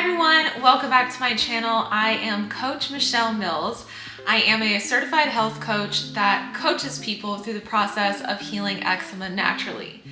everyone, welcome back to my channel. I am Coach Michelle Mills. I am a certified health coach that coaches people through the process of healing eczema naturally.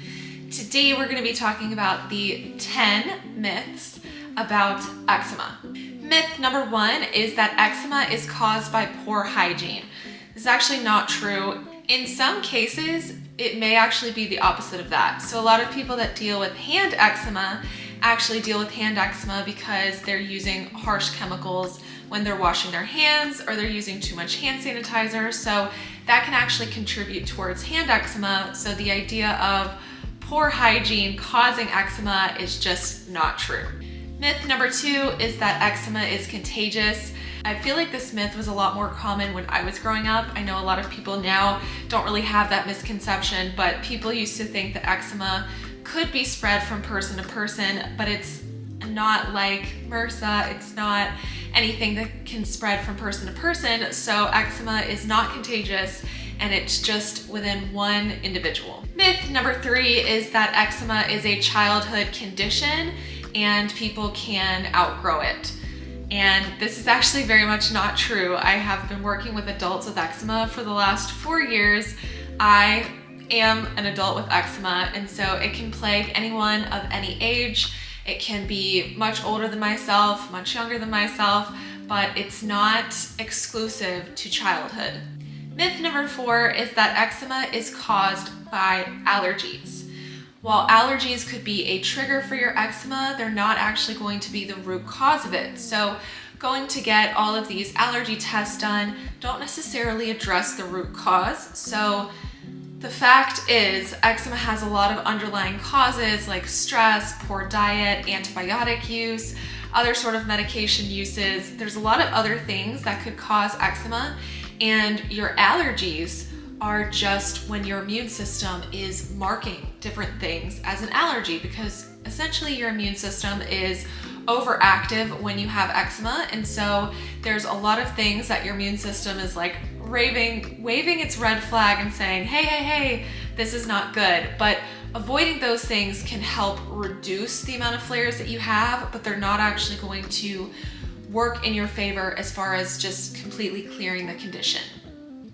Today we're going to be talking about the 10 myths about eczema. Myth number 1 is that eczema is caused by poor hygiene. This is actually not true. In some cases, it may actually be the opposite of that. So a lot of people that deal with hand eczema actually deal with hand eczema because they're using harsh chemicals when they're washing their hands or they're using too much hand sanitizer. So that can actually contribute towards hand eczema. So the idea of poor hygiene causing eczema is just not true. Myth number 2 is that eczema is contagious. I feel like this myth was a lot more common when I was growing up. I know a lot of people now don't really have that misconception, but people used to think that eczema could be spread from person to person, but it's not like MRSA. It's not anything that can spread from person to person. So eczema is not contagious and it's just within one individual. Myth number 3 is that eczema is a childhood condition and people can outgrow it. And this is actually very much not true. I have been working with adults with eczema for the last 4 years. I am an adult with eczema, and so it can plague anyone of any age. It can be much older than myself, much younger than myself, but it's not exclusive to childhood. Myth number 4 is that eczema is caused by allergies. While allergies could be a trigger for your eczema, they're not actually going to be the root cause of it. So going to get all of these allergy tests done don't necessarily address the root cause. So the fact is, eczema has a lot of underlying causes like stress, poor diet, antibiotic use, other sort of medication uses. There's a lot of other things that could cause eczema, and your allergies are just when your immune system is marking different things as an allergy, because essentially your immune system is overactive when you have eczema, and so there's a lot of things that your immune system is like waving its red flag and saying, hey, this is not good. But avoiding those things can help reduce the amount of flares that you have, but they're not actually going to work in your favor as far as just completely clearing the condition.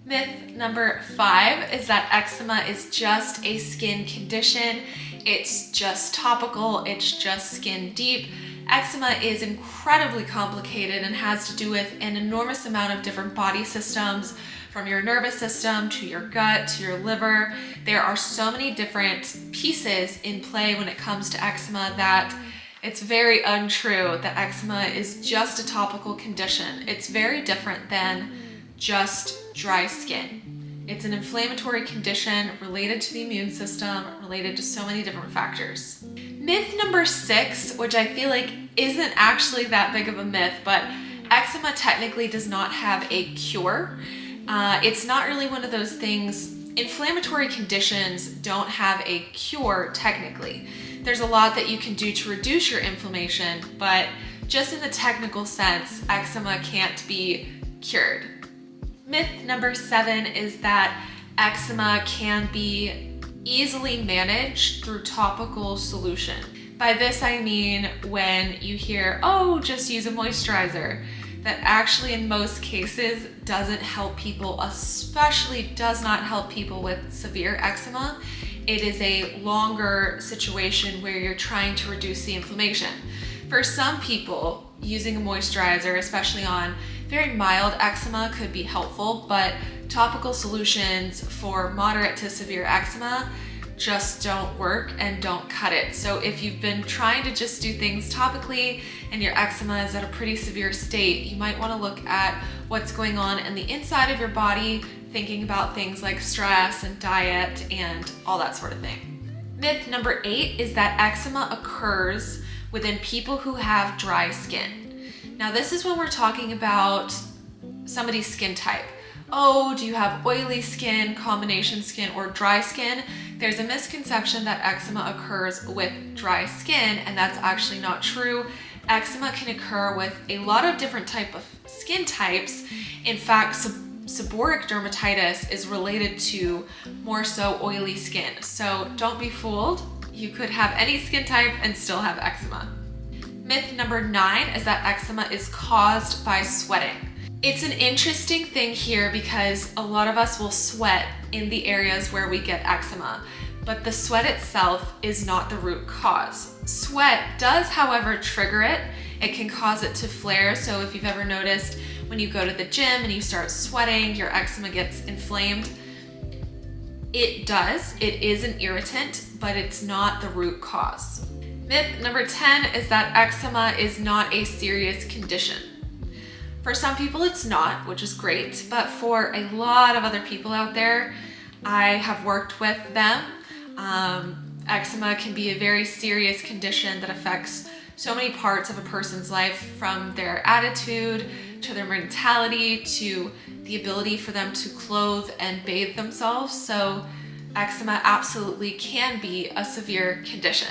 Myth number 5 is that eczema is just a skin condition. It's just topical, it's just skin deep. Eczema is incredibly complicated and has to do with an enormous amount of different body systems, from your nervous system to your gut to your liver. There are so many different pieces in play when it comes to eczema that it's very untrue that eczema is just a topical condition. It's very different than just dry skin. It's an inflammatory condition related to the immune system, related to so many different factors. Myth number 6, which I feel like isn't actually that big of a myth, but eczema technically does not have a cure. It's not really one of those things. Inflammatory conditions don't have a cure technically. There's a lot that you can do to reduce your inflammation, but just in the technical sense, eczema can't be cured. Myth number 7 is that eczema can be easily managed through topical solution. By this I mean when you hear, oh, just use a moisturizer. That actually in most cases doesn't help people, especially does not help people with severe eczema. It is a longer situation where you're trying to reduce the inflammation. For some people, using a moisturizer, especially on very mild eczema, could be helpful, but topical solutions for moderate to severe eczema just don't work and don't cut it. So if you've been trying to just do things topically and your eczema is at a pretty severe state, you might want to look at what's going on in the inside of your body, thinking about things like stress and diet and all that sort of thing. Myth number 8 is that eczema occurs within people who have dry skin. Now this is when we're talking about somebody's skin type. Oh, do you have oily skin, combination skin, or dry skin? There's a misconception that eczema occurs with dry skin, and that's actually not true. Eczema can occur with a lot of different type of skin types. In fact, seborrheic dermatitis is related to more so oily skin. So don't be fooled. You could have any skin type and still have eczema. Myth number 9 is that eczema is caused by sweating. It's an interesting thing here because a lot of us will sweat in the areas where we get eczema, but the sweat itself is not the root cause. Sweat does, however, trigger it. It can cause it to flare. So if you've ever noticed when you go to the gym and you start sweating, your eczema gets inflamed. It does. It is an irritant, but it's not the root cause. Myth number 10 is that eczema is not a serious condition. For some people it's not, which is great, but for a lot of other people out there, I have worked with them. Eczema can be a very serious condition that affects so many parts of a person's life, from their attitude to their mentality to the ability for them to clothe and bathe themselves. So eczema absolutely can be a severe condition.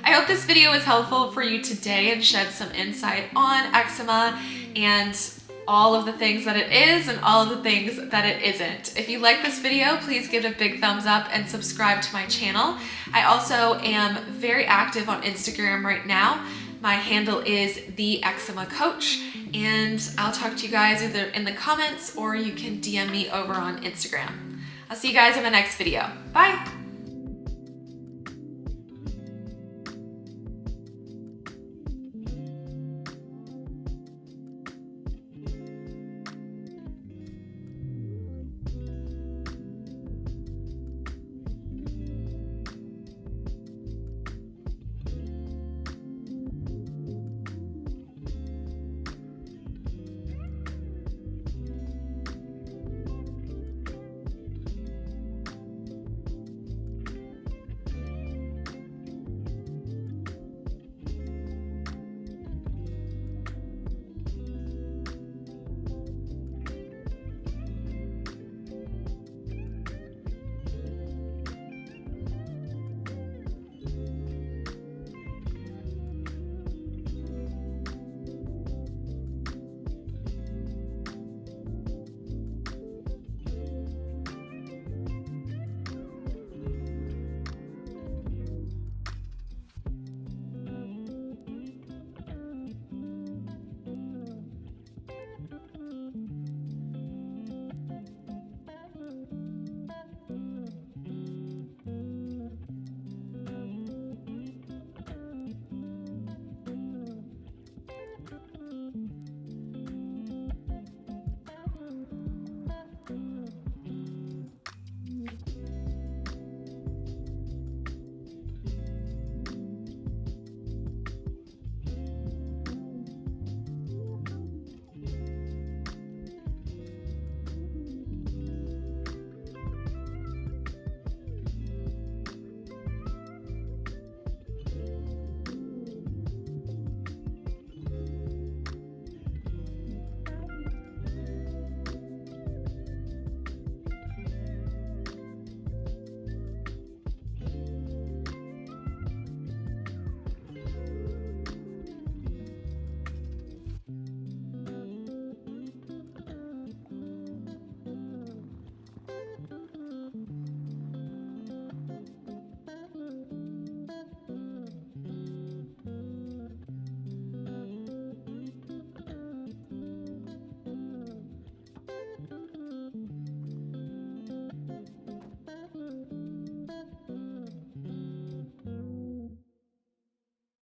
I hope this video was helpful for you today and shed some insight on eczema and all of the things that it is and all of the things that it isn't. If you like this video, please give it a big thumbs up and subscribe to my channel. I also am very active on Instagram right now. My handle is the Eczema Coach, and I'll talk to you guys either in the comments or you can DM me over on Instagram. I'll see you guys in the next video. Bye.